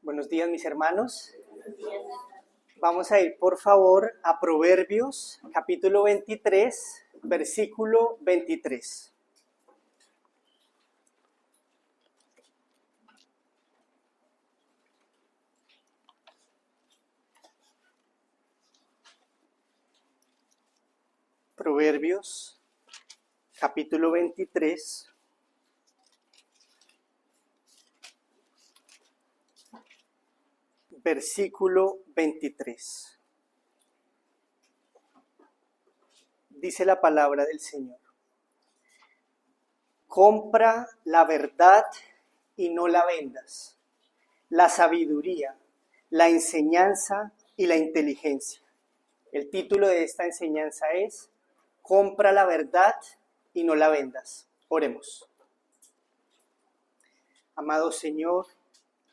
Buenos días, mis hermanos. Vamos a ir, por favor, a Proverbios, capítulo 23, versículo 23. Proverbios, capítulo 23. Versículo 23. Dice la palabra del Señor: compra la verdad y no la vendas, la sabiduría, la enseñanza y la inteligencia. El título de esta enseñanza es: compra la verdad y no la vendas. Oremos. Amado Señor,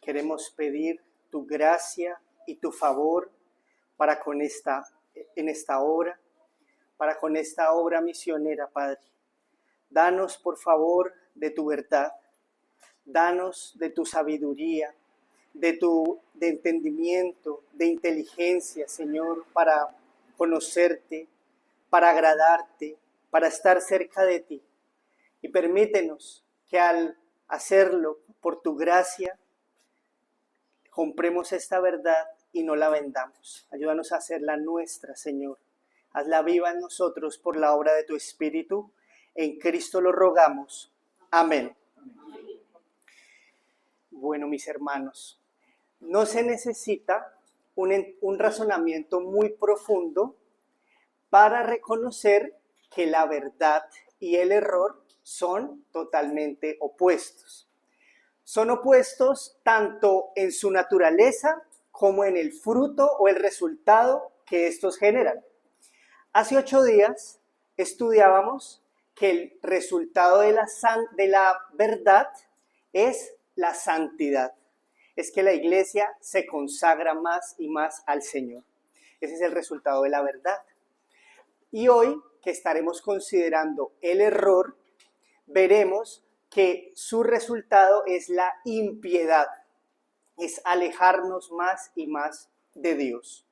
queremos pedir tu gracia y tu favor en esta obra, para con esta obra misionera, Padre. Danos, por favor, de tu verdad, danos de tu sabiduría, de entendimiento, de inteligencia, Señor, para conocerte, para agradarte, para estar cerca de ti. Y permítenos que al hacerlo por tu gracia, compremos esta verdad y no la vendamos. Ayúdanos a hacerla nuestra, Señor. Hazla viva en nosotros por la obra de tu Espíritu. En Cristo lo rogamos. Amén. Bueno, mis hermanos, no se necesita un razonamiento muy profundo para reconocer que la verdad y el error son totalmente opuestos. Son opuestos tanto en su naturaleza como en el fruto o el resultado que estos generan. Hace 8 días estudiábamos que el resultado de la verdad es la santidad. Es que la iglesia se consagra más y más al Señor. Ese es el resultado de la verdad. Y hoy, que estaremos considerando el error, veremos que su resultado es la impiedad, es alejarnos más y más de Dios.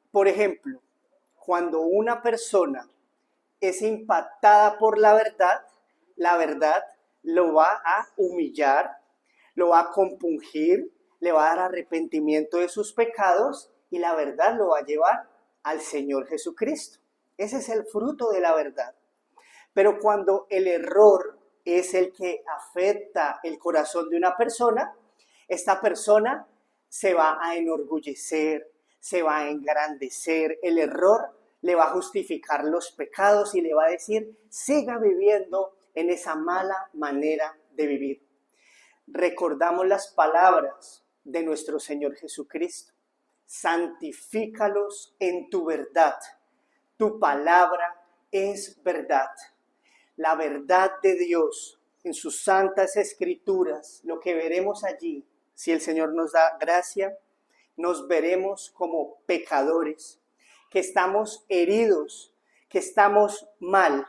Por ejemplo, cuando una persona es impactada por la verdad lo va a humillar, lo va a compungir, le va a dar arrepentimiento de sus pecados y la verdad lo va a llevar al Señor Jesucristo. Ese es el fruto de la verdad. Pero cuando el error es el que afecta el corazón de una persona, esta persona se va a enorgullecer, se va a engrandecer. El error le va a justificar los pecados y le va a decir: siga viviendo en esa mala manera de vivir. Recordamos las palabras de nuestro Señor Jesucristo: santifícalos en tu verdad, tu palabra es verdad. La verdad de Dios en sus santas escrituras, lo que veremos allí, si el Señor nos da gracia, nos veremos como pecadores, que estamos heridos, que estamos mal.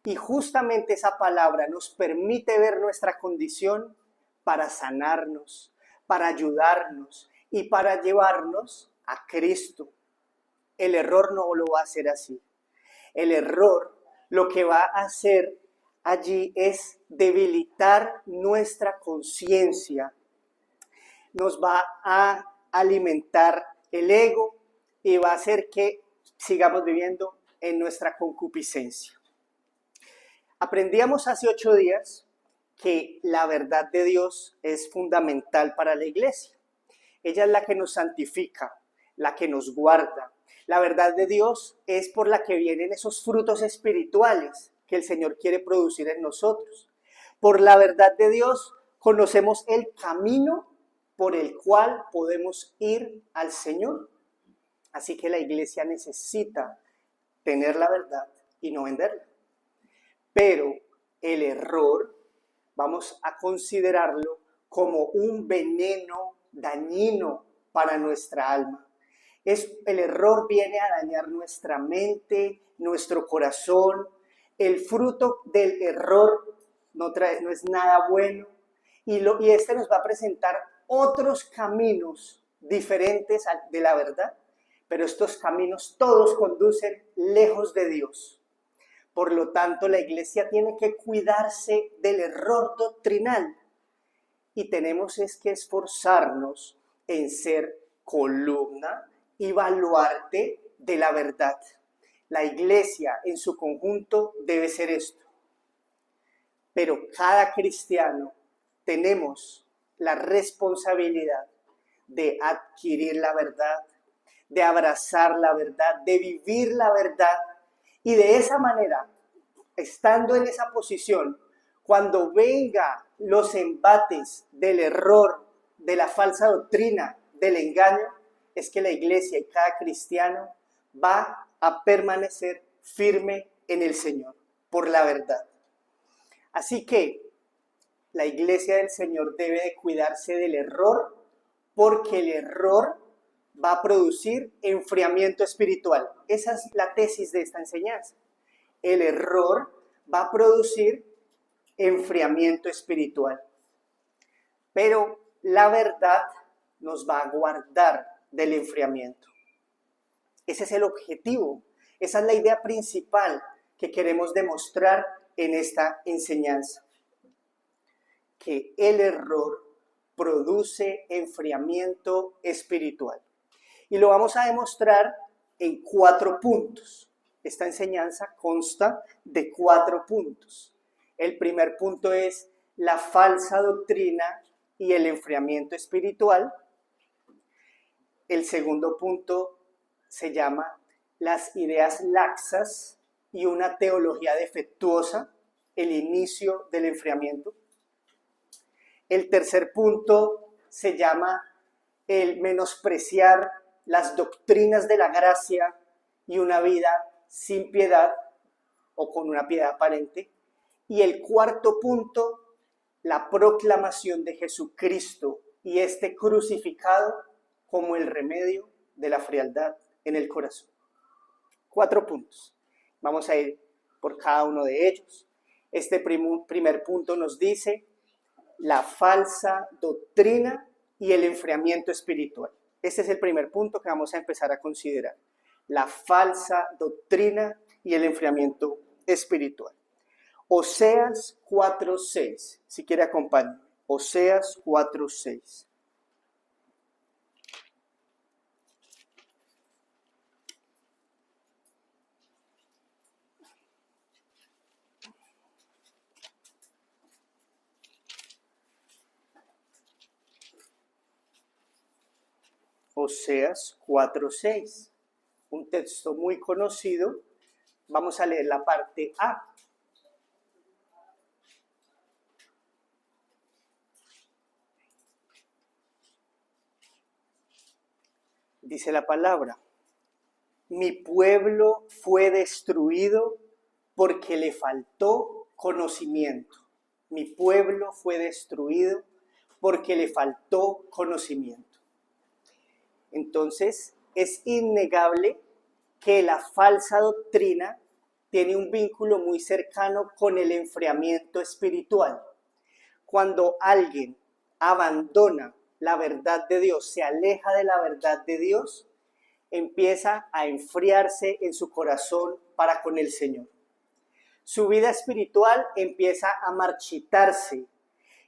Y justamente esa palabra nos permite ver nuestra condición para sanarnos, para ayudarnos y para llevarnos a Cristo. El error no lo va a hacer así. El error lo que va a hacer allí es debilitar nuestra conciencia. Nos va a alimentar el ego y va a hacer que sigamos viviendo en nuestra concupiscencia. Aprendíamos hace 8 días que la verdad de Dios es fundamental para la iglesia. Ella es la que nos santifica, la que nos guarda. La verdad de Dios es por la que vienen esos frutos espirituales que el Señor quiere producir en nosotros. Por la verdad de Dios conocemos el camino por el cual podemos ir al Señor. Así que la iglesia necesita tener la verdad y no venderla. Pero el error, vamos a considerarlo como un veneno dañino para nuestra alma. El error viene a dañar nuestra mente, nuestro corazón. El fruto del error no es nada bueno y este nos va a presentar otros caminos diferentes de la verdad, pero estos caminos todos conducen lejos de Dios. Por lo tanto, la iglesia tiene que cuidarse del error doctrinal y tenemos que esforzarnos en ser columna y baluarte de la verdad. La iglesia en su conjunto debe ser esto. Pero cada cristiano tenemos la responsabilidad de adquirir la verdad, de abrazar la verdad, de vivir la verdad y de esa manera, estando en esa posición, cuando vengan los embates del error, de la falsa doctrina, del engaño, es que la iglesia y cada cristiano va a permanecer firme en el Señor, por la verdad. Así que la iglesia del Señor debe de cuidarse del error, porque el error va a producir enfriamiento espiritual. Esa es la tesis de esta enseñanza. El error va a producir enfriamiento espiritual. Pero la verdad nos va a guardar del enfriamiento. Ese es el objetivo, esa es la idea principal que queremos demostrar en esta enseñanza. Que el error produce enfriamiento espiritual. Y lo vamos a demostrar en 4 puntos. Esta enseñanza consta de 4 puntos. El primer punto es la falsa doctrina y el enfriamiento espiritual. El segundo punto se llama las ideas laxas y una teología defectuosa, el inicio del enfriamiento. El tercer punto se llama el menospreciar las doctrinas de la gracia y una vida sin piedad o con una piedad aparente. Y el cuarto punto, la proclamación de Jesucristo y este crucificado como el remedio de la frialdad en el corazón. 4 puntos. Vamos a ir por cada uno de ellos. Este primer punto nos dice la falsa doctrina y el enfriamiento espiritual. Este es el primer punto que vamos a empezar a considerar. La falsa doctrina y el enfriamiento espiritual. Oseas 4:6. Si quiere acompáñame. Oseas 4:6. Oseas 4:6, un texto muy conocido. Vamos a leer la parte A. Dice la palabra: mi pueblo fue destruido porque le faltó conocimiento. Mi pueblo fue destruido porque le faltó conocimiento. Entonces, es innegable que la falsa doctrina tiene un vínculo muy cercano con el enfriamiento espiritual. Cuando alguien abandona la verdad de Dios, se aleja de la verdad de Dios, empieza a enfriarse en su corazón para con el Señor. Su vida espiritual empieza a marchitarse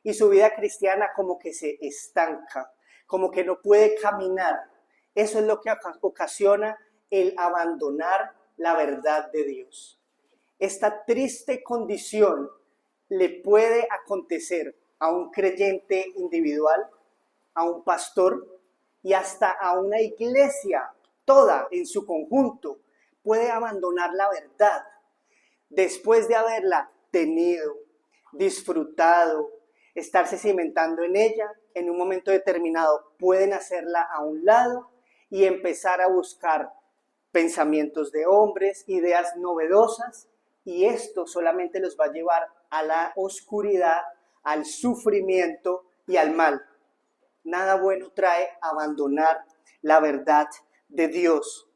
y su vida cristiana como que se estanca, como que no puede caminar. Eso es lo que ocasiona el abandonar la verdad de Dios. Esta triste condición le puede acontecer a un creyente individual, a un pastor y hasta a una iglesia, toda en su conjunto, puede abandonar la verdad después de haberla tenido, disfrutado, estarse cimentando en ella. En un momento determinado pueden hacerla a un lado y empezar a buscar pensamientos de hombres, ideas novedosas, y esto solamente los va a llevar a la oscuridad, al sufrimiento y al mal. Nada bueno trae abandonar la verdad de Dios,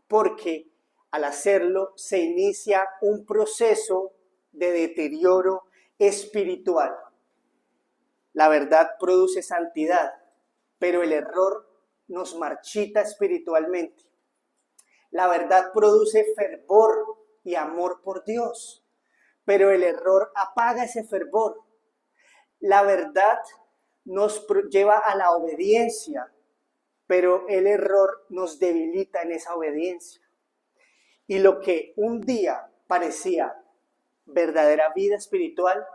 porque al hacerlo se inicia un proceso de deterioro espiritual. La verdad produce santidad, pero el error nos marchita espiritualmente. La verdad produce fervor y amor por Dios, pero el error apaga ese fervor. La verdad nos lleva a la obediencia, pero el error nos debilita en esa obediencia. Y lo que un día parecía verdadera vida espiritual,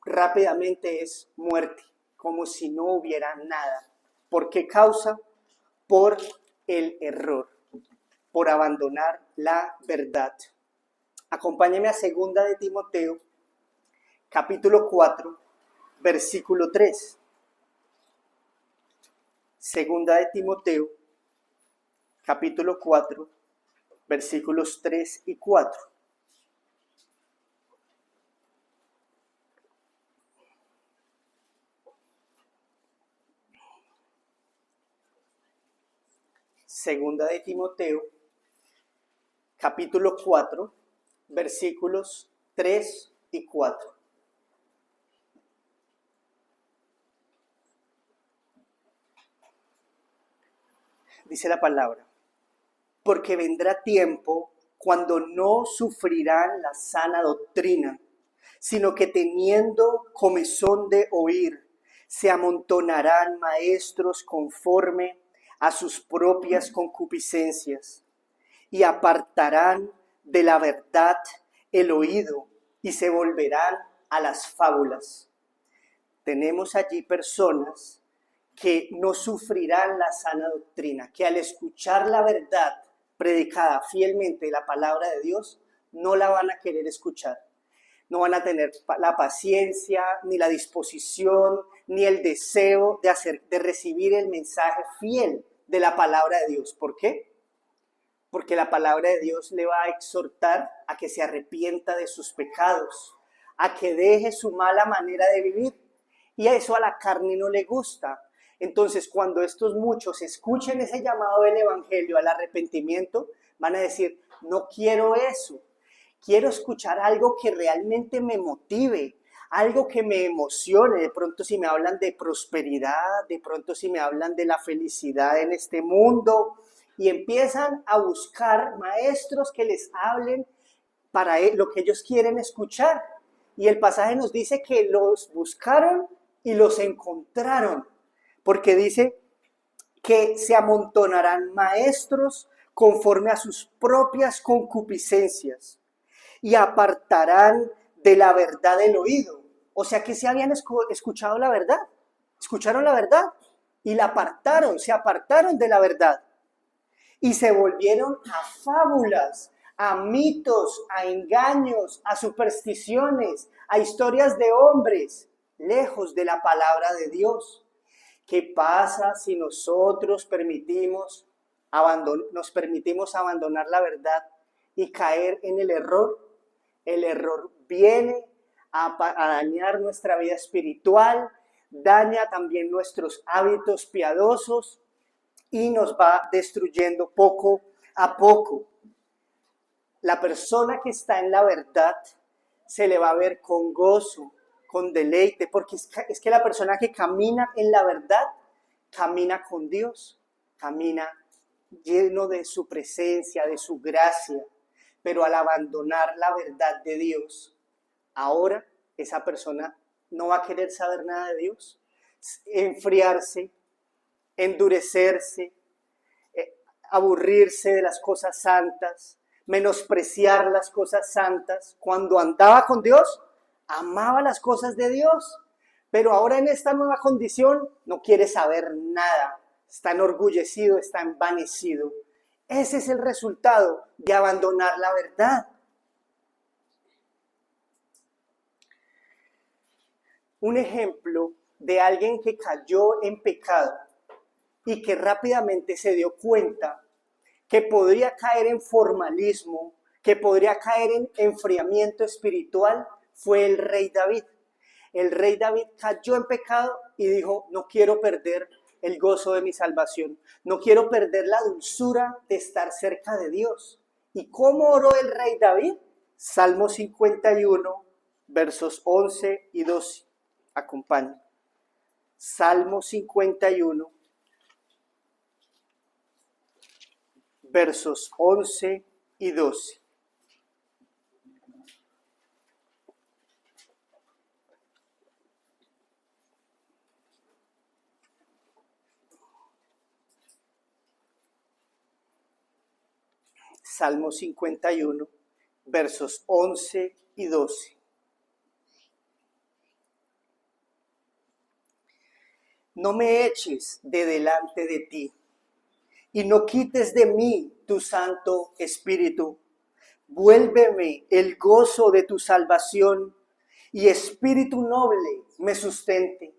rápidamente es muerte, como si no hubiera nada. ¿Por qué causa? Por el error, por abandonar la verdad. Acompáñeme a 2 de Timoteo, capítulo 4, versículo 3. 2 de Timoteo, capítulo 4, versículos 3 y 4. Segunda de Timoteo, capítulo 4, versículos 3 y 4. Dice la palabra: porque vendrá tiempo cuando no sufrirán la sana doctrina, sino que teniendo comezón de oír, se amontonarán maestros conforme a sus propias concupiscencias, y apartarán de la verdad el oído, y se volverán a las fábulas. Tenemos allí personas que no sufrirán la sana doctrina, que al escuchar la verdad predicada fielmente, la palabra de Dios, no la van a querer escuchar. No van a tener la paciencia, ni la disposición, ni el deseo de recibir el mensaje fiel de la palabra de Dios. ¿Por qué? Porque la palabra de Dios le va a exhortar a que se arrepienta de sus pecados, a que deje su mala manera de vivir. Y a eso a la carne no le gusta. Entonces, cuando estos muchos escuchen ese llamado del evangelio al arrepentimiento, van a decir: no quiero eso. Quiero escuchar algo que realmente me motive, algo que me emocione. De pronto si me hablan de prosperidad, de pronto si me hablan de la felicidad en este mundo, y empiezan a buscar maestros que les hablen para lo que ellos quieren escuchar. Y el pasaje nos dice que los buscaron y los encontraron, porque dice que se amontonarán maestros conforme a sus propias concupiscencias, y apartarán de la verdad el oído. O sea que se habían escuchado la verdad, escucharon la verdad y la apartaron, se apartaron de la verdad y se volvieron a fábulas, a mitos, a engaños, a supersticiones, a historias de hombres, lejos de la palabra de Dios. ¿Qué pasa si nosotros nos permitimos abandonar la verdad y caer en el error? El error viene a dañar nuestra vida espiritual, daña también nuestros hábitos piadosos y nos va destruyendo poco a poco. La persona que está en la verdad se le va a ver con gozo, con deleite, porque es que la persona que camina en la verdad camina con Dios, camina lleno de su presencia, de su gracia. Pero al abandonar la verdad de Dios, ahora esa persona no va a querer saber nada de Dios, enfriarse, endurecerse, aburrirse de las cosas santas, menospreciar las cosas santas. Cuando andaba con Dios, amaba las cosas de Dios, pero ahora en esta nueva condición no quiere saber nada, está enorgullecido, está envanecido. Ese es el resultado de abandonar la verdad. Un ejemplo de alguien que cayó en pecado y que rápidamente se dio cuenta que podría caer en formalismo, que podría caer en enfriamiento espiritual, fue el rey David. El rey David cayó en pecado y dijo: no quiero perder el gozo de mi salvación, no quiero perder la dulzura de estar cerca de Dios. ¿Y cómo oró el rey David? Salmo 51, versos 11 y 12. Acompañen. Salmo 51, versos 11 y 12. Salmo 51, versos 11 y 12. No me eches de delante de ti, y no quites de mí tu Santo Espíritu. Vuélveme el gozo de tu salvación, y espíritu noble me sustente.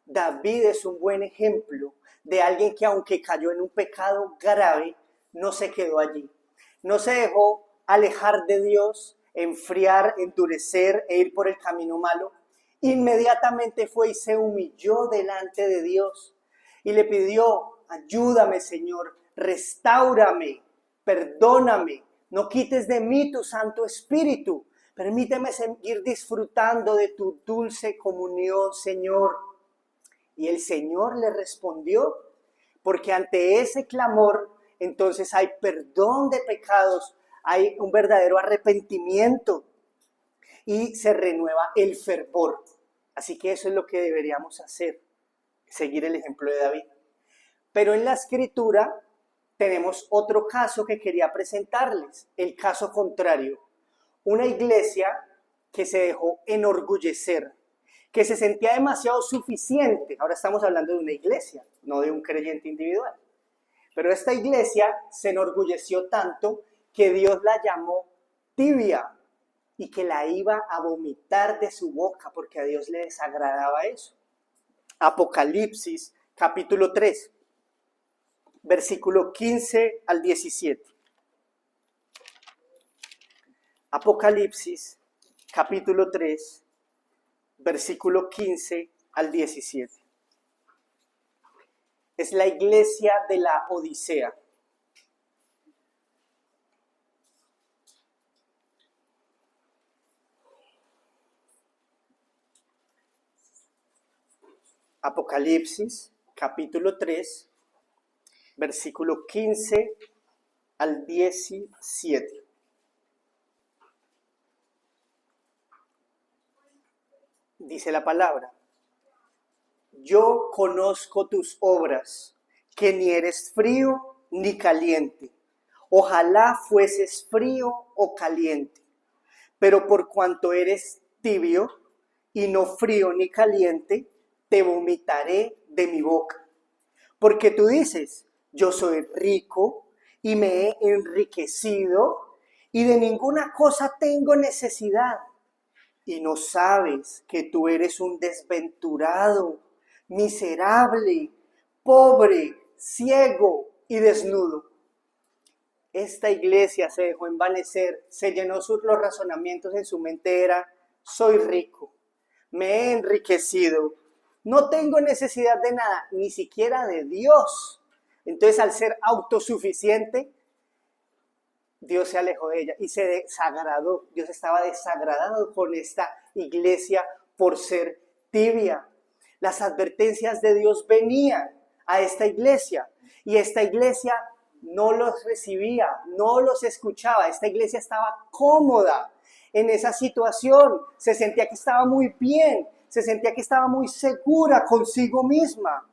David es un buen ejemplo de alguien que, aunque cayó en un pecado grave, no se quedó allí. No se dejó alejar de Dios, enfriar, endurecer e ir por el camino malo. Inmediatamente fue y se humilló delante de Dios y le pidió: ayúdame, Señor, restáurame, perdóname, no quites de mí tu Santo Espíritu. Permíteme seguir disfrutando de tu dulce comunión, Señor. Y el Señor le respondió, porque ante ese clamor, entonces hay perdón de pecados, hay un verdadero arrepentimiento y se renueva el fervor. Así que eso es lo que deberíamos hacer, seguir el ejemplo de David. Pero en la Escritura tenemos otro caso que quería presentarles, el caso contrario. Una iglesia que se dejó enorgullecer, que se sentía demasiado suficiente. Ahora estamos hablando de una iglesia, no de un creyente individual. Pero esta iglesia se enorgulleció tanto que Dios la llamó tibia y que la iba a vomitar de su boca porque a Dios le desagradaba eso. Apocalipsis capítulo 3, versículo 15 al 17. Apocalipsis capítulo 3, versículo 15 al 17. Es la iglesia de la Odisea. Apocalipsis capítulo 3, versículo 15 al 17. Dice la palabra: yo conozco tus obras, que ni eres frío ni caliente. Ojalá fueses frío o caliente. Pero por cuanto eres tibio y no frío ni caliente, te vomitaré de mi boca. Porque tú dices: yo soy rico y me he enriquecido y de ninguna cosa tengo necesidad. Y no sabes que tú eres un desventurado, miserable, pobre, ciego y desnudo. Esta iglesia se dejó envanecer, se llenó los razonamientos en su mente era: soy rico, me he enriquecido, no tengo necesidad de nada, ni siquiera de Dios. Entonces, al ser autosuficiente, Dios se alejó de ella y se desagradó. Dios estaba desagradado con esta iglesia por ser tibia. Las advertencias de Dios venían a esta iglesia y esta iglesia no los recibía, no los escuchaba. Esta iglesia estaba cómoda en esa situación, se sentía que estaba muy bien, se sentía que estaba muy segura consigo misma.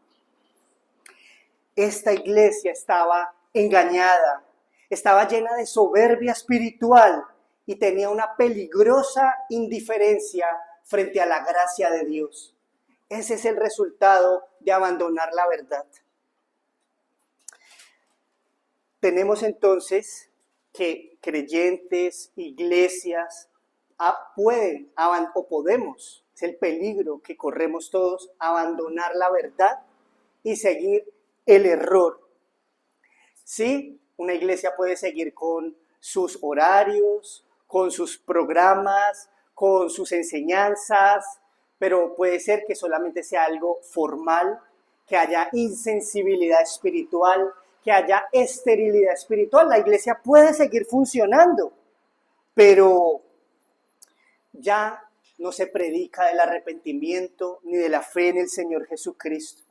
Esta iglesia estaba engañada, estaba llena de soberbia espiritual y tenía una peligrosa indiferencia frente a la gracia de Dios. Ese es el resultado de abandonar la verdad. Tenemos entonces que creyentes, iglesias, pueden o podemos, es el peligro que corremos todos, abandonar la verdad y seguir el error. Sí, una iglesia puede seguir con sus horarios, con sus programas, con sus enseñanzas, pero puede ser que solamente sea algo formal, que haya insensibilidad espiritual, que haya esterilidad espiritual. La iglesia puede seguir funcionando, pero ya no se predica del arrepentimiento ni de la fe en el Señor Jesucristo.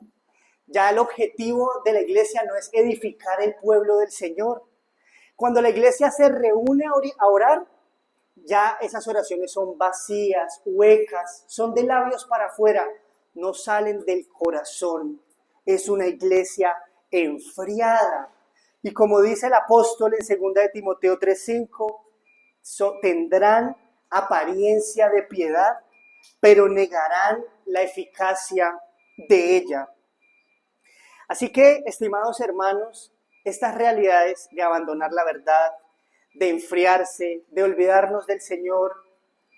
Ya el objetivo de la iglesia no es edificar el pueblo del Señor, Cuando la iglesia se reúne a orar, ya esas oraciones son vacías, huecas, son de labios para afuera, no salen del corazón. Es una iglesia enfriada. Y como dice el apóstol en 2 de Timoteo 3:5, tendrán apariencia de piedad, pero negarán la eficacia de ella. Así que, estimados hermanos, estas realidades de abandonar la verdad, de enfriarse, de olvidarnos del Señor,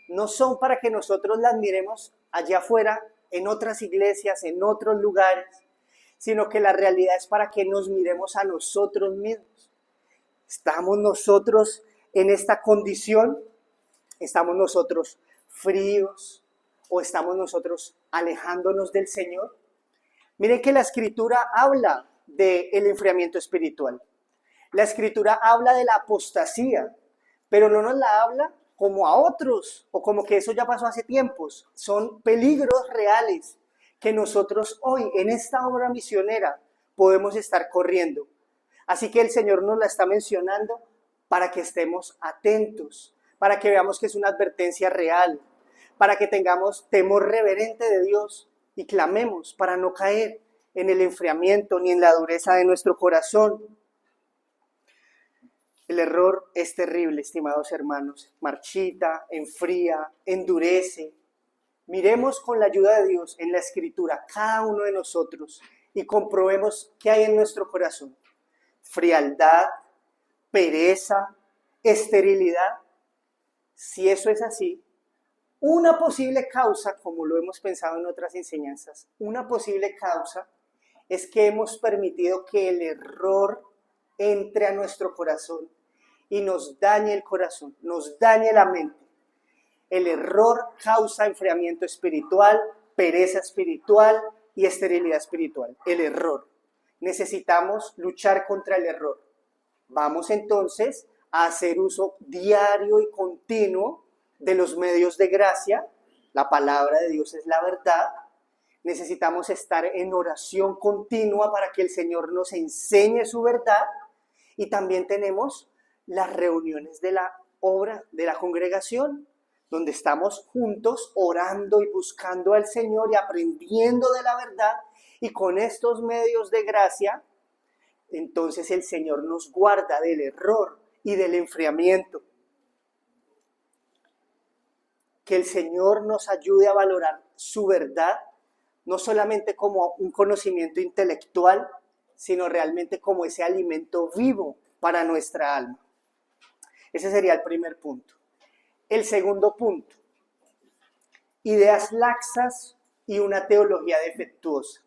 no son para que nosotros las miremos allá afuera, en otras iglesias, en otros lugares, sino que la realidad es para que nos miremos a nosotros mismos. ¿Estamos nosotros en esta condición? ¿Estamos nosotros fríos o estamos nosotros alejándonos del Señor? Miren que la Escritura habla del enfriamiento espiritual. La Escritura habla de la apostasía, pero no nos la habla como a otros o como que eso ya pasó hace tiempos. Son peligros reales que nosotros hoy en esta obra misionera podemos estar corriendo. Así que el Señor nos la está mencionando para que estemos atentos, para que veamos que es una advertencia real, para que tengamos temor reverente de Dios y clamemos para no caer en el enfriamiento ni en la dureza de nuestro corazón. El error es terrible, estimados hermanos. Marchita, enfría, endurece. Miremos con la ayuda de Dios en la Escritura cada uno de nosotros y comprobemos qué hay en nuestro corazón. Frialdad, pereza, esterilidad. Si eso es así, una posible causa, como lo hemos pensado en otras enseñanzas, una posible causa es que hemos permitido que el error entre a nuestro corazón y nos dañe el corazón, nos dañe la mente. El error causa enfriamiento espiritual, pereza espiritual y esterilidad espiritual. El error. Necesitamos luchar contra el error. Vamos entonces a hacer uso diario y continuo de los medios de gracia. La palabra de Dios es la verdad. Necesitamos estar en oración continua para que el Señor nos enseñe su verdad. Y también tenemos las reuniones de la obra, de la congregación, donde estamos juntos orando y buscando al Señor y aprendiendo de la verdad. Y con estos medios de gracia, entonces el Señor nos guarda del error y del enfriamiento. Que el Señor nos ayude a valorar su verdad, no solamente como un conocimiento intelectual, sino realmente como ese alimento vivo para nuestra alma. Ese sería el primer punto. El segundo punto, ideas laxas y una teología defectuosa.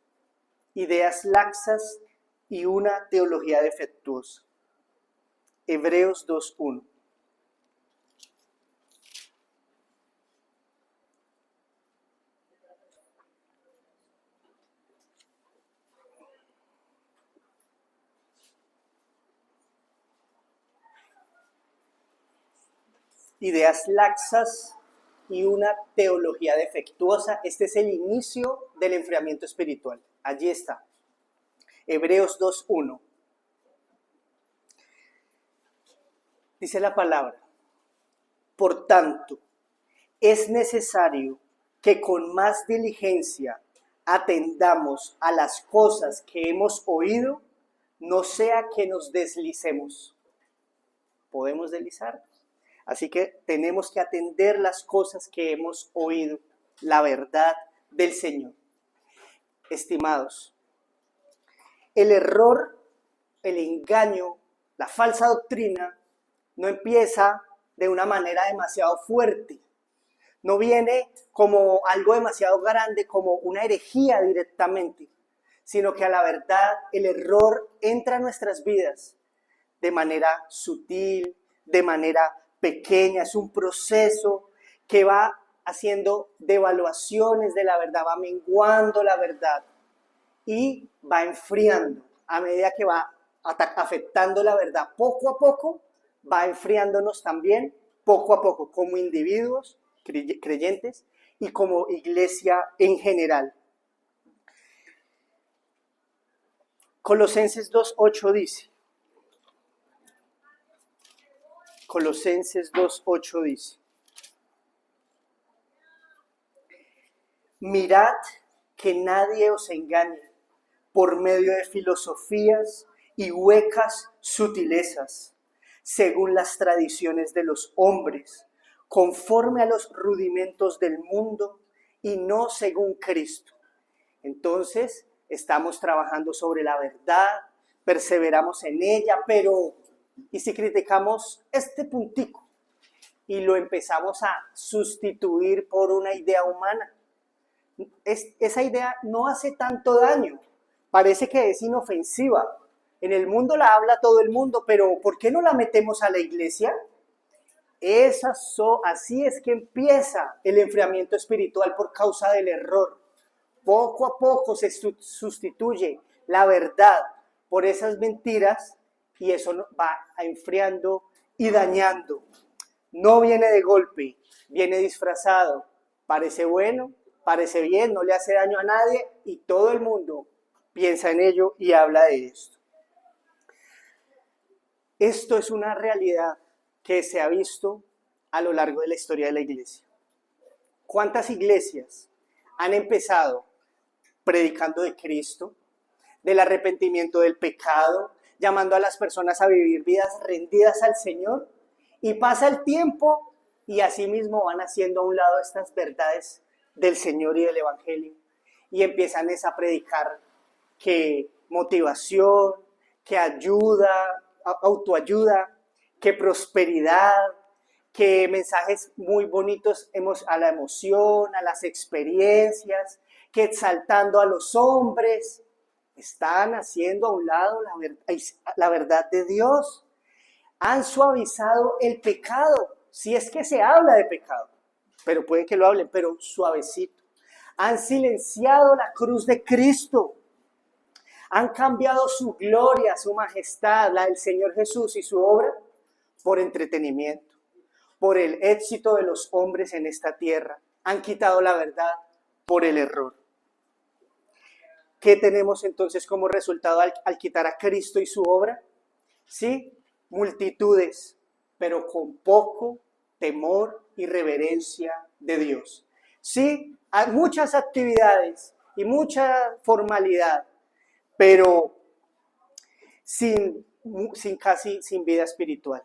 Ideas laxas y una teología defectuosa. Hebreos 2:1. Ideas laxas y una teología defectuosa. Este es el inicio del enfriamiento espiritual. Allí está. Hebreos 2:1. Dice la palabra: por tanto, es necesario que con más diligencia atendamos a las cosas que hemos oído, no sea que nos deslicemos. ¿Podemos deslizar? Así que tenemos que atender las cosas que hemos oído, la verdad del Señor. Estimados, el error, el engaño, la falsa doctrina no empieza de una manera demasiado fuerte. No viene como algo demasiado grande, como una herejía directamente, sino que a la verdad el error entra a nuestras vidas de manera sutil, de manera pequeña. Es un proceso que va haciendo devaluaciones de la verdad, va menguando la verdad y va enfriando a medida que va afectando la verdad. Poco a poco va enfriándonos también, poco a poco, como individuos creyentes y como iglesia en general. Colosenses 2:8 dice: Colosenses 2:8 dice: mirad que nadie os engañe por medio de filosofías y huecas sutilezas, según las tradiciones de los hombres, conforme a los rudimentos del mundo y no según Cristo. Entonces, estamos trabajando sobre la verdad, perseveramos en ella, pero ¿y si criticamos este puntico y lo empezamos a sustituir por una idea humana? Esa idea no hace tanto daño, parece que es inofensiva. En el mundo la habla todo el mundo, pero ¿por qué no la metemos a la iglesia? Así es que empieza el enfriamiento espiritual por causa del error. Poco a poco se sustituye la verdad por esas mentiras y eso va enfriando y dañando. No viene de golpe, viene disfrazado. Parece bueno, parece bien, no le hace daño a nadie y todo el mundo piensa en ello y habla de esto. Esto es una realidad que se ha visto a lo largo de la historia de la iglesia. ¿Cuántas iglesias han empezado predicando de Cristo, del arrepentimiento del pecado, llamando a las personas a vivir vidas rendidas al Señor? Y pasa el tiempo y así mismo van haciendo a un lado estas verdades del Señor y del Evangelio y empiezan a predicar que motivación, que ayuda, autoayuda, que prosperidad, que mensajes muy bonitos a la emoción, a las experiencias, que exaltando a los hombres, están haciendo a un lado la verdad de Dios. Han suavizado el pecado, si es que se habla de pecado, pero pueden que lo hablen, pero suavecito. Han silenciado la cruz de Cristo. Han cambiado su gloria, su majestad, la del Señor Jesús y su obra, por entretenimiento, por el éxito de los hombres en esta tierra. Han quitado la verdad por el error. ¿Qué tenemos entonces como resultado al quitar a Cristo y su obra? Sí, multitudes, pero con poco temor y reverencia de Dios. Sí, hay muchas actividades y mucha formalidad, pero casi sin vida espiritual.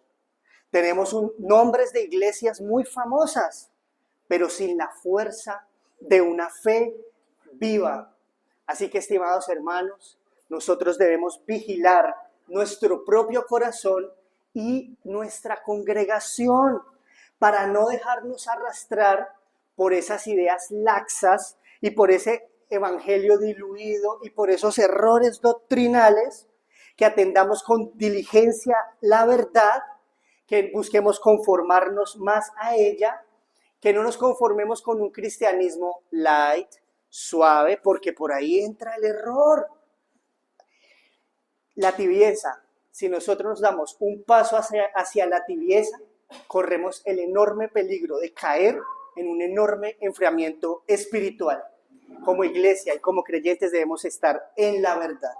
Tenemos nombres de iglesias muy famosas, pero sin la fuerza de una fe viva. Así que, estimados hermanos, nosotros debemos vigilar nuestro propio corazón y nuestra congregación para no dejarnos arrastrar por esas ideas laxas y por ese evangelio diluido y por esos errores doctrinales, que atendamos con diligencia la verdad, que busquemos conformarnos más a ella, que no nos conformemos con un cristianismo light, suave, porque por ahí entra el error. La tibieza, si nosotros nos damos un paso hacia la tibieza, corremos el enorme peligro de caer en un enorme enfriamiento espiritual. Como iglesia y como creyentes debemos estar en la verdad.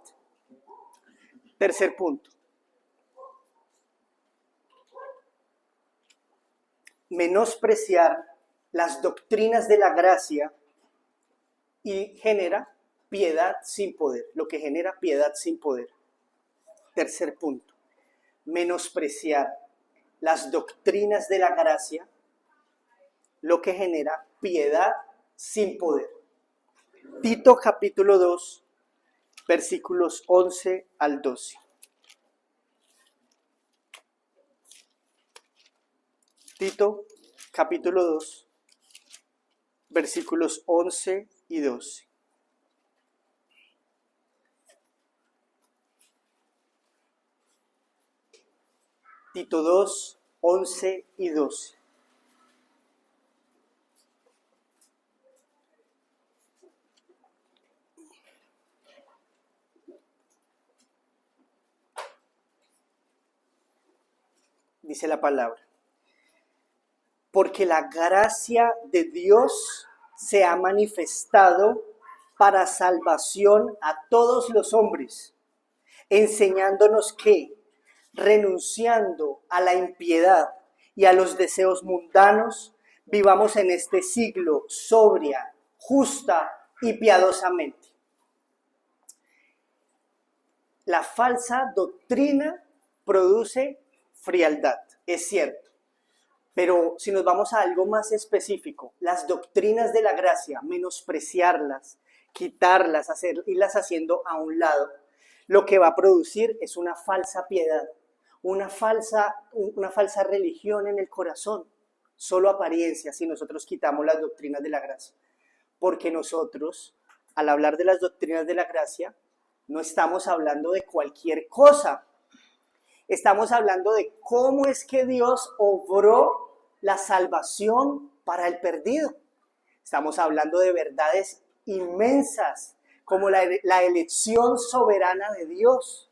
Tercer punto. Menospreciar las doctrinas de la gracia y genera piedad sin poder, lo que genera piedad sin poder. Tercer punto. Menospreciar las doctrinas de la gracia, lo que genera piedad sin poder. Tito capítulo 2, versículos 11 al 12. Tito capítulo 2, versículos 11 y 12. Tito 2, 11 y 12. Dice la palabra: porque la gracia de Dios se ha manifestado para salvación a todos los hombres, enseñándonos que, renunciando a la impiedad y a los deseos mundanos, vivamos en este siglo sobria, justa y piadosamente. La falsa doctrina produce frialdad, es cierto. Pero si nos vamos a algo más específico, las doctrinas de la gracia, menospreciarlas, quitarlas, irlas haciendo a un lado, lo que va a producir es una falsa piedad, una falsa religión en el corazón, solo apariencia si nosotros quitamos las doctrinas de la gracia. Porque nosotros, al hablar de las doctrinas de la gracia, no estamos hablando de cualquier cosa. Estamos hablando de cómo es que Dios obró la salvación para el perdido. Estamos hablando de verdades inmensas, como la elección soberana de Dios,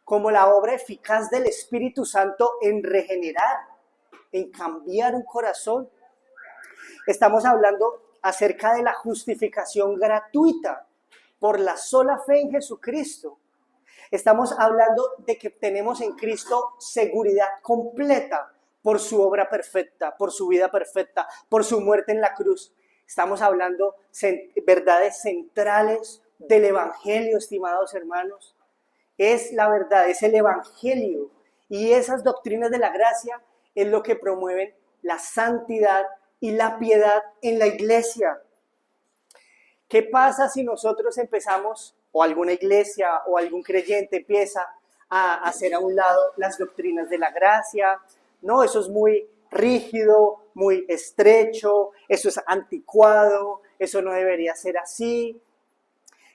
como la obra eficaz del Espíritu Santo en regenerar, en cambiar un corazón. Estamos hablando acerca de la justificación gratuita por la sola fe en Jesucristo. Estamos hablando de que tenemos en Cristo seguridad completa por su obra perfecta, por su vida perfecta, por su muerte en la cruz. Estamos hablando verdades centrales del Evangelio, estimados hermanos. Es la verdad, es el Evangelio. Y esas doctrinas de la gracia es lo que promueven la santidad y la piedad en la iglesia. ¿Qué pasa si nosotros empezamos, o alguna iglesia o algún creyente empieza a hacer a un lado las doctrinas de la gracia? No, eso es muy rígido, muy estrecho, eso es anticuado, eso no debería ser así.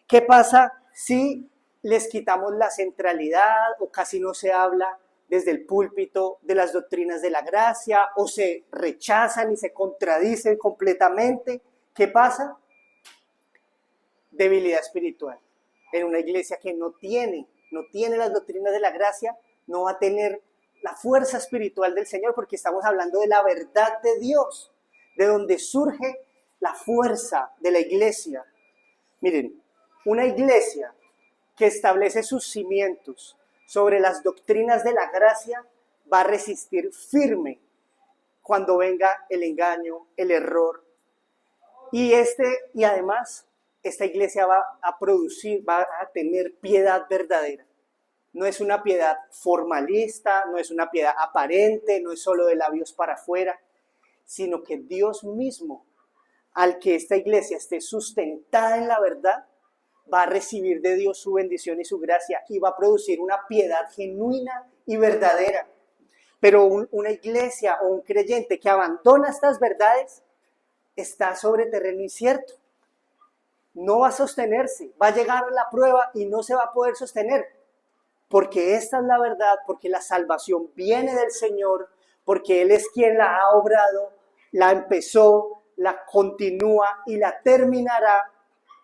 ¿Qué pasa si les quitamos la centralidad o casi no se habla desde el púlpito de las doctrinas de la gracia o se rechazan y se contradicen completamente? ¿Qué pasa? Debilidad espiritual. En una iglesia que no tiene las doctrinas de la gracia, no va a tener la fuerza espiritual del Señor, porque estamos hablando de la verdad de Dios, de donde surge la fuerza de la iglesia. Miren, una iglesia que establece sus cimientos sobre las doctrinas de la gracia va a resistir firme cuando venga el engaño, el error. Y además, esta iglesia va a tener piedad verdadera. No es una piedad formalista, no es una piedad aparente, no es solo de labios para afuera, sino que Dios mismo, al que esta iglesia esté sustentada en la verdad, va a recibir de Dios su bendición y su gracia y va a producir una piedad genuina y verdadera. Pero una iglesia o un creyente que abandona estas verdades está sobre terreno incierto. No va a sostenerse, va a llegar a la prueba y no se va a poder sostener, porque esta es la verdad, porque la salvación viene del Señor, porque Él es quien la ha obrado, la empezó, la continúa y la terminará,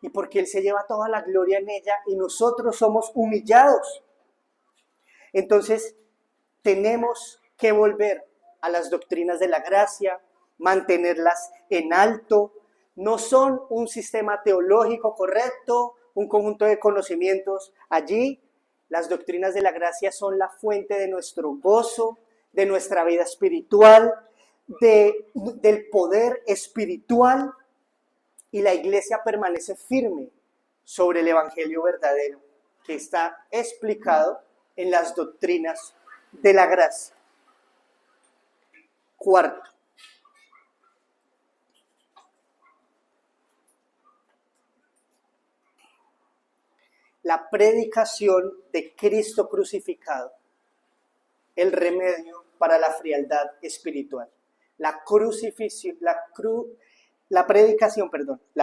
y porque Él se lleva toda la gloria en ella y nosotros somos humillados. Entonces, tenemos que volver a las doctrinas de la gracia, mantenerlas en alto. No son un sistema teológico correcto, un conjunto de conocimientos. Allí, las doctrinas de la gracia son la fuente de nuestro gozo, de nuestra vida espiritual, del poder espiritual, y la iglesia permanece firme sobre el evangelio verdadero que está explicado en las doctrinas de la gracia. Cuarto, la predicación de Cristo crucificado, el remedio para la frialdad espiritual. La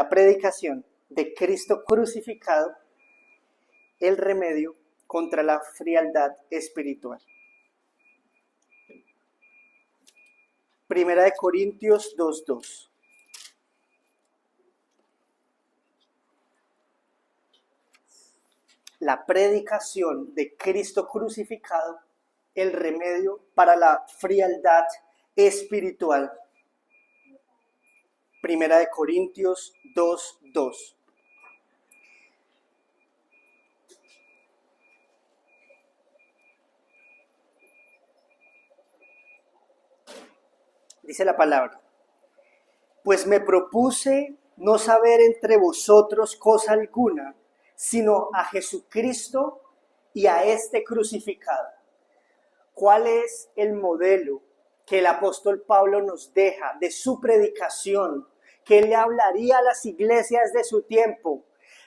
predicación de Cristo crucificado, el remedio contra la frialdad espiritual. Primera de Corintios 2:2. La predicación de Cristo crucificado, el remedio para la frialdad espiritual. Primera de Corintios 2:2. Dice la palabra: pues me propuse no saber entre vosotros cosa alguna, sino a Jesucristo y a este crucificado. ¿Cuál es el modelo que el apóstol Pablo nos deja de su predicación, que él le hablaría a las iglesias de su tiempo,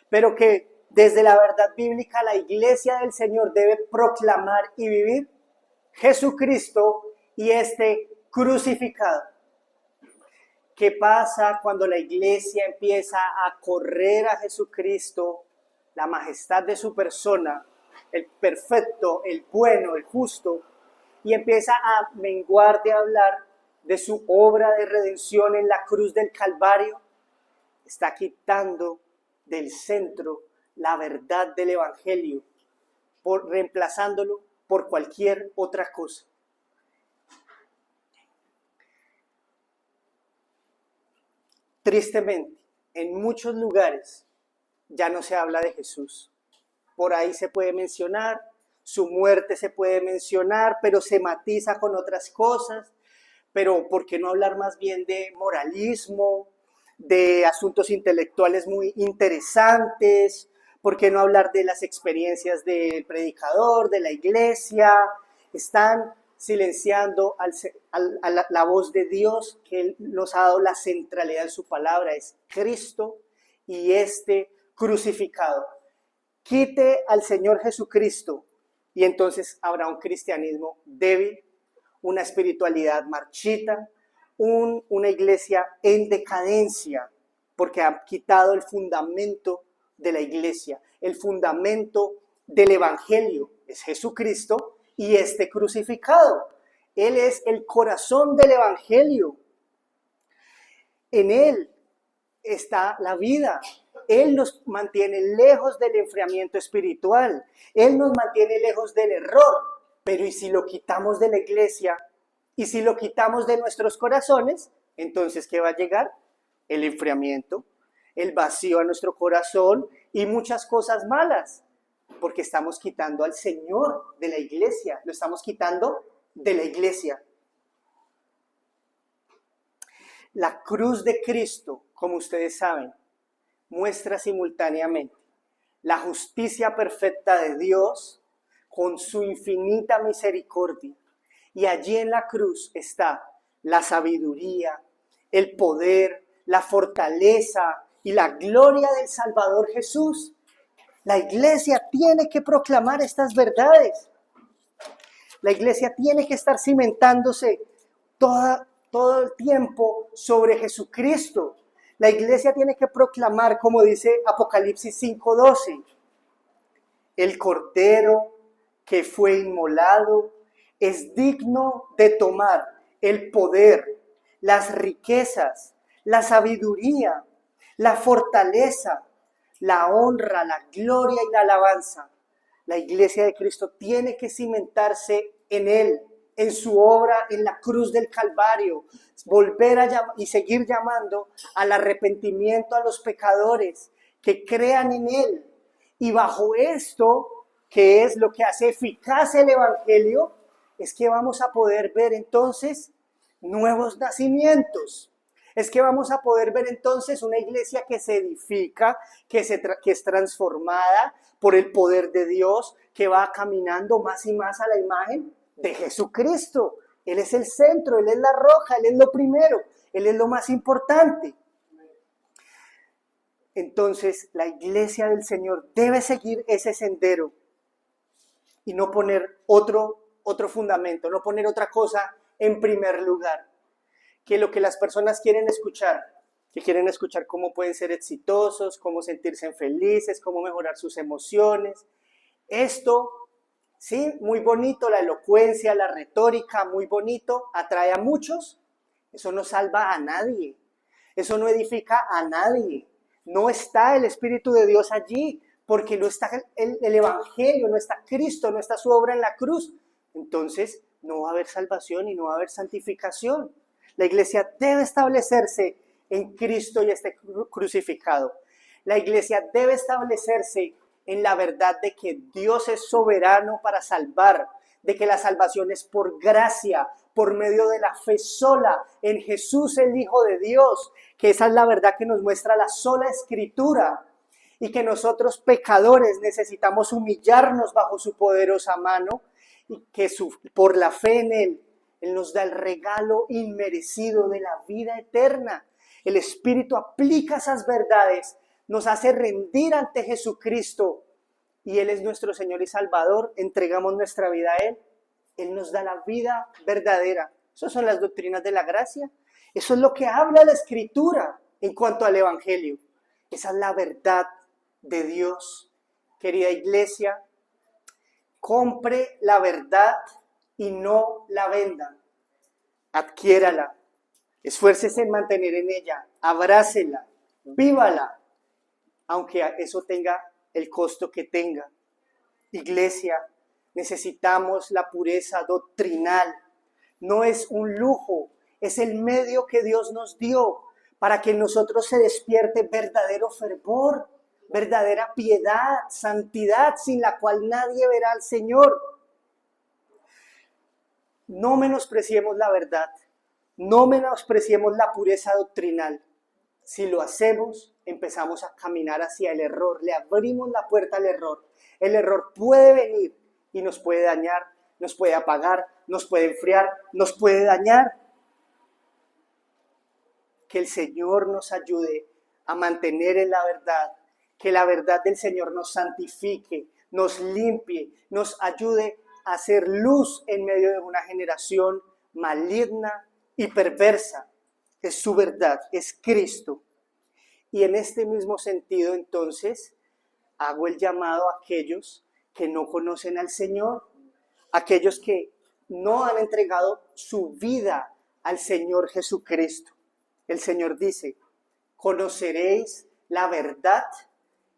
pero que desde la verdad bíblica la iglesia del Señor debe proclamar y vivir? Jesucristo y este crucificado. ¿Qué pasa cuando la iglesia empieza a correr a Jesucristo, la majestad de su persona, el perfecto, el bueno, el justo, y empieza a menguar de hablar de su obra de redención en la cruz del Calvario? Está quitando del centro la verdad del Evangelio, reemplazándolo por cualquier otra cosa. Tristemente, en muchos lugares ya no se habla de Jesús. Por ahí se puede mencionar, su muerte se puede mencionar, pero se matiza con otras cosas. Pero ¿por qué no hablar más bien de moralismo, de asuntos intelectuales muy interesantes? ¿Por qué no hablar de las experiencias del predicador, de la iglesia? Están silenciando a la voz de Dios, que Él nos ha dado la centralidad en su palabra, es Cristo y este crucificado. Quite al Señor Jesucristo y entonces habrá un cristianismo débil, una espiritualidad marchita, una iglesia en decadencia, porque ha quitado el fundamento de la iglesia, el fundamento del evangelio, es Jesucristo y este crucificado. Él es el corazón del evangelio. En Él está la vida. Él nos mantiene lejos del enfriamiento espiritual. Él nos mantiene lejos del error. Pero ¿y si lo quitamos de la iglesia? ¿Y si lo quitamos de nuestros corazones? Entonces, ¿qué va a llegar? El enfriamiento, el vacío a nuestro corazón y muchas cosas malas. Porque estamos quitando al Señor de la iglesia. Lo estamos quitando de la iglesia. La cruz de Cristo, como ustedes saben, muestra simultáneamente la justicia perfecta de Dios con su infinita misericordia. Y allí en la cruz está la sabiduría, el poder, la fortaleza y la gloria del Salvador Jesús. La iglesia tiene que proclamar estas verdades. La iglesia tiene que estar cimentándose todo el tiempo sobre Jesucristo. La iglesia tiene que proclamar, como dice Apocalipsis 5:12, el Cordero que fue inmolado es digno de tomar el poder, las riquezas, la sabiduría, la fortaleza, la honra, la gloria y la alabanza. La iglesia de Cristo tiene que cimentarse en Él, en su obra en la cruz del Calvario, volver a llamar y seguir llamando al arrepentimiento a los pecadores que crean en Él. Y bajo esto, que es lo que hace eficaz el Evangelio, es que vamos a poder ver entonces nuevos nacimientos. Es que vamos a poder ver entonces una iglesia que se edifica, que es transformada por el poder de Dios, que va caminando más y más a la imagen de Jesucristo. Él es el centro, Él es la roca, Él es lo primero, Él es lo más importante. Entonces, la iglesia del Señor debe seguir ese sendero y no poner otro fundamento, no poner otra cosa en primer lugar. Que lo que las personas quieren escuchar, que quieren escuchar cómo pueden ser exitosos, cómo sentirse felices, cómo mejorar sus emociones. Esto, sí, muy bonito, la elocuencia, la retórica, muy bonito, atrae a muchos. Eso no salva a nadie, eso no edifica a nadie. No está el Espíritu de Dios allí, porque no está el Evangelio, no está Cristo, no está su obra en la cruz. Entonces, no va a haber salvación y no va a haber santificación. La iglesia debe establecerse en Cristo y este crucificado. La iglesia debe establecerse en la verdad de que Dios es soberano para salvar, de que la salvación es por gracia, por medio de la fe sola en Jesús el Hijo de Dios, que esa es la verdad que nos muestra la sola Escritura, y que nosotros pecadores necesitamos humillarnos bajo su poderosa mano, y que por la fe en Él nos da el regalo inmerecido de la vida eterna. El Espíritu aplica esas verdades, nos hace rendir ante Jesucristo, y Él es nuestro Señor y Salvador. Entregamos nuestra vida a Él. Él nos da la vida verdadera. Esas son las doctrinas de la gracia. Eso es lo que habla la Escritura en cuanto al Evangelio. Esa es la verdad de Dios. Querida iglesia, compre la verdad y no la venda. Adquiérala. Esfuércese en mantener en ella. Abrácela. Vívala. Aunque eso tenga el costo que tenga. Iglesia, necesitamos la pureza doctrinal. No es un lujo, es el medio que Dios nos dio para que en nosotros se despierte verdadero fervor, verdadera piedad, santidad, sin la cual nadie verá al Señor. No menospreciemos la verdad, no menospreciemos la pureza doctrinal. Si lo hacemos, empezamos a caminar hacia el error, le abrimos la puerta al error. El error puede venir y nos puede dañar, nos puede apagar, nos puede enfriar, nos puede dañar. Que el Señor nos ayude a mantener en la verdad, que la verdad del Señor nos santifique, nos limpie, nos ayude a hacer luz en medio de una generación maligna y perversa. Es su verdad, es Cristo. Y en este mismo sentido, entonces, hago el llamado a aquellos que no conocen al Señor, aquellos que no han entregado su vida al Señor Jesucristo. El Señor dice, conoceréis la verdad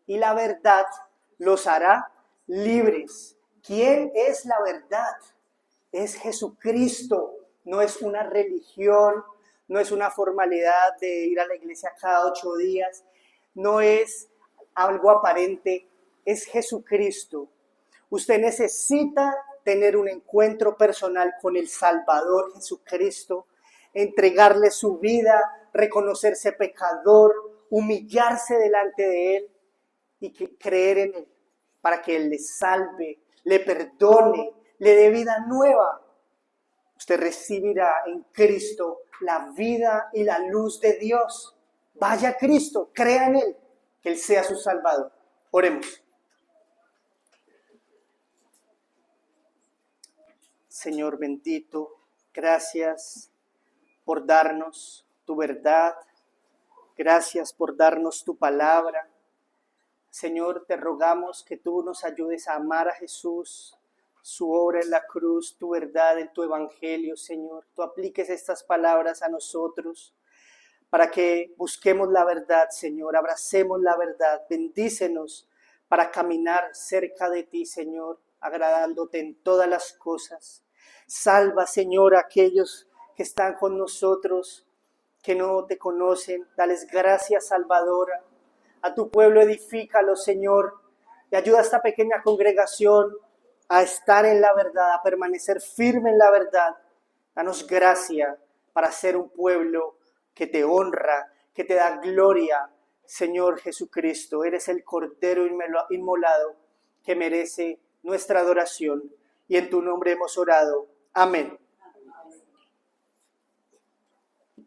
y la verdad los hará libres. ¿Quién es la verdad? Es Jesucristo, no es una religión, no es una formalidad de ir a la iglesia cada 8 días, no es algo aparente, es Jesucristo. Usted necesita tener un encuentro personal con el Salvador Jesucristo, entregarle su vida, reconocerse pecador, humillarse delante de Él y creer en Él para que Él le salve, le perdone, le dé vida nueva. Usted recibirá en Cristo la vida y la luz de Dios. Vaya a Cristo, crea en Él, que Él sea su Salvador. Oremos. Señor bendito, gracias por darnos tu verdad. Gracias por darnos tu palabra. Señor, te rogamos que tú nos ayudes a amar a Jesús, su obra en la cruz, tu verdad en tu evangelio, Señor. Tú apliques estas palabras a nosotros para que busquemos la verdad, Señor, abracemos la verdad. Bendícenos para caminar cerca de ti, Señor, agradándote en todas las cosas. Salva, Señor, a aquellos que están con nosotros, que no te conocen. Dales gracias, Salvadora. A tu pueblo edifícalo, Señor, y ayuda a esta pequeña congregación a estar en la verdad, a permanecer firme en la verdad. Danos gracia para ser un pueblo que te honra, que te da gloria. Señor Jesucristo, eres el Cordero inmolado que merece nuestra adoración, y en tu nombre hemos orado. Amén.